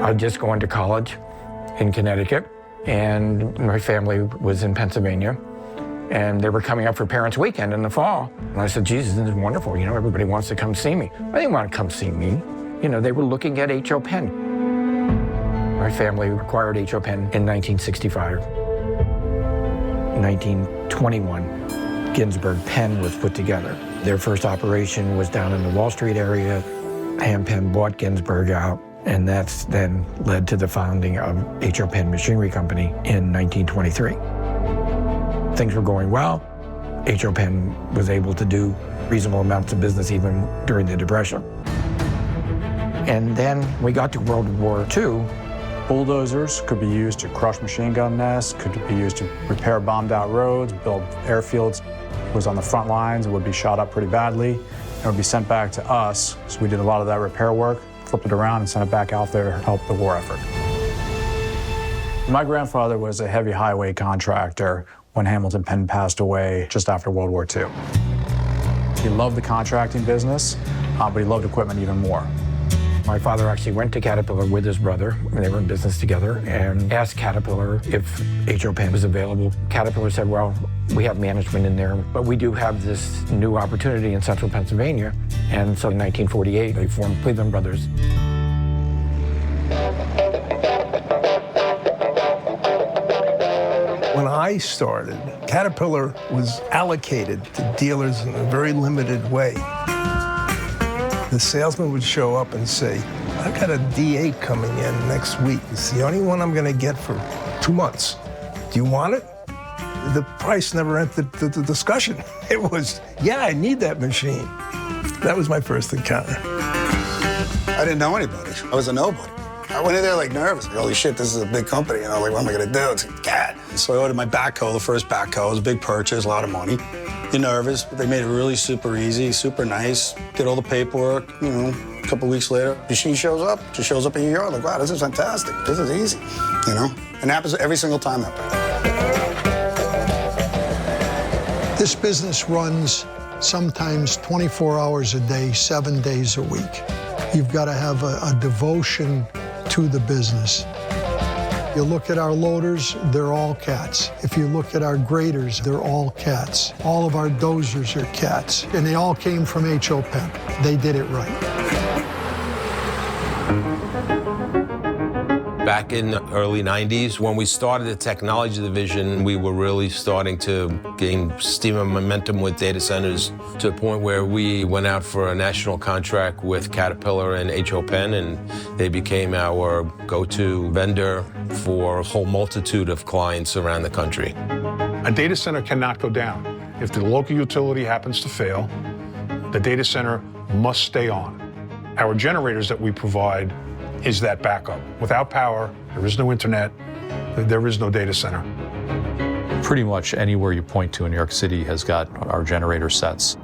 I was just going to college in Connecticut, and my family was in Pennsylvania, and they were coming up for Parents' Weekend in the fall. And I said, Jesus, this is wonderful. You know, everybody wants to come see me. I didn't want to come see me. You know, they were looking at H.O. Penn. My family acquired H.O. Penn in 1965. In 1921, Ginsberg Penn was put together. Their first operation was down in the Wall Street area. Ham Penn bought Ginsberg out, and that's then led to the founding of H.O. Penn Machinery Company in 1923. Things were going well. H.O. Penn was able to do reasonable amounts of business even during the Depression. And then we got to World War II. Bulldozers could be used to crush machine gun nests, could be used to repair bombed out roads, build airfields. It was on the front lines, it would be shot up pretty badly, and it would be sent back to us. So we did a lot of that repair work, flipped it around and sent it back out there to help the war effort. My grandfather was a heavy highway contractor when Hamilton Penn passed away just after World War II. He loved the contracting business, but he loved equipment even more. My father actually went to Caterpillar with his brother, and they were in business together, and asked Caterpillar if H.O. Penn was available. Caterpillar said, well, we have management in there, but we do have this new opportunity in central Pennsylvania. And so in 1948, they formed Cleveland Brothers. When I started, Caterpillar was allocated to dealers in a very limited way. The salesman would show up and say, I've got a D8 coming in next week. It's the only one I'm going to get for 2 months. Do you want it? The price never entered the discussion. It was, yeah, I need that machine. That was my first encounter. I didn't know anybody. I was a nobody. I went in there like nervous. Like, holy shit, this is a big company. You know, like, what am I going to do? It's like, God. So I ordered my backhoe, the first backhoe. It was a big purchase, a lot of money. You're nervous, but they made it really super easy, super nice. Did all the paperwork, you know. A couple weeks later, machine shows up. Just shows up in your yard. Like, wow, this is fantastic. This is easy, you know. And it happens every single time that way. This business runs sometimes 24 hours a day, 7 days a week. You've got to have a devotion to the business. You look at our loaders, they're all cats. If you look at our graders, they're all cats. All of our dozers are cats, and they all came from H.O. Penn. They did it right. Back in the early 90s, when we started the technology division, we were really starting to gain steam and momentum with data centers to the point where we went out for a national contract with Caterpillar and H.O. Penn, and they became our go-to vendor for a whole multitude of clients around the country. A data center cannot go down. If the local utility happens to fail, the data center must stay on. Our generators that we provide is that backup. Without power, there is no internet, there is no data center. Pretty much anywhere you point to in New York City has got our generator sets.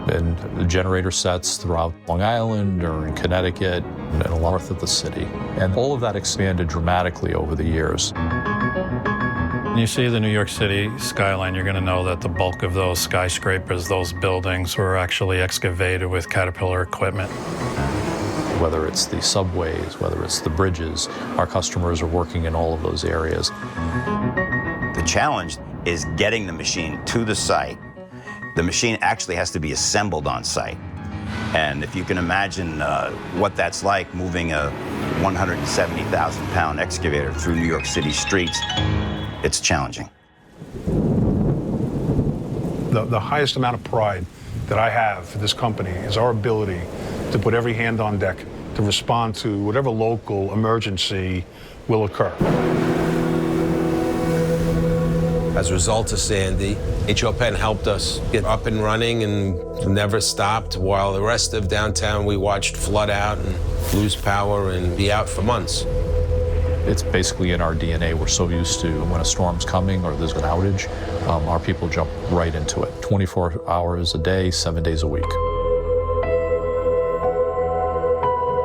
And the generator sets throughout Long Island or in Connecticut and north of the city. And all of that expanded dramatically over the years. When you see the New York City skyline, you're going to know that the bulk of those skyscrapers, those buildings, were actually excavated with Caterpillar equipment. Whether it's the subways, whether it's the bridges, our customers are working in all of those areas. The challenge is getting the machine to the site. The machine actually has to be assembled on site. And if you can imagine what that's like, moving a 170,000-pound excavator through New York City streets, it's challenging. The highest amount of pride that I have for this company is our ability to put every hand on deck to respond to whatever local emergency will occur. As a result of Sandy, H.O. Penn helped us get up and running and never stopped, while the rest of downtown we watched flood out and lose power and be out for months. It's basically in our DNA. We're so used to when a storm's coming or there's an outage, our people jump right into it. 24 hours a day, 7 days a week.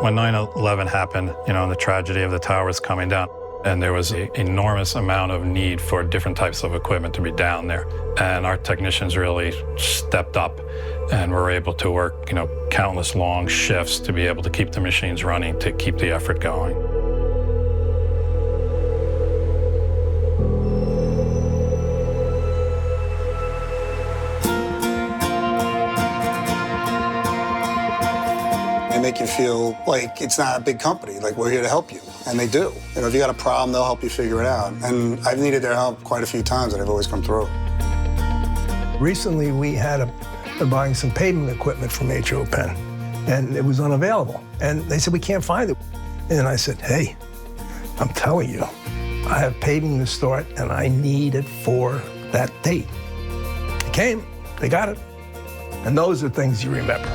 When 9/11 happened, you know, and the tragedy of the towers coming down, and there was an enormous amount of need for different types of equipment to be down there. And our technicians really stepped up and were able to work, you know, countless long shifts to be able to keep the machines running, to keep the effort going. make you feel like it's not a big company, like we're here to help you. And they do. You know, if you got a problem, they'll help you figure it out. And I've needed their help quite a few times, and they've always come through. Recently, we had buying some paving equipment from H.O. Penn, and it was unavailable. And they said, we can't find it. And I said, hey, I'm telling you, I have paving to start, and I need it for that date. They came, they got it. And those are things you remember.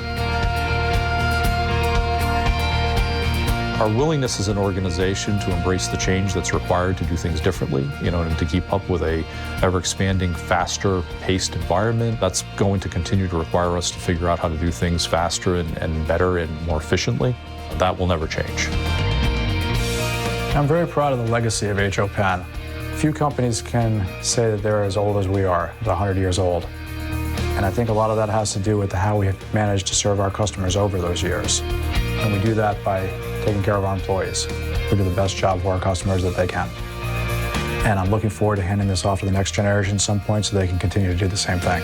Our willingness as an organization to embrace the change that's required to do things differently, and to keep up with a ever-expanding, faster-paced environment, that's going to continue to require us to figure out how to do things faster and better and more efficiently. That will never change. I'm very proud of the legacy of H.O. Penn. Few companies can say that they're as old as we are, 100 years old. And I think a lot of that has to do with how we have managed to serve our customers over those years. And we do that by taking care of our employees. We do the best job for our customers that they can. And I'm looking forward to handing this off to the next generation at some point so they can continue to do the same thing.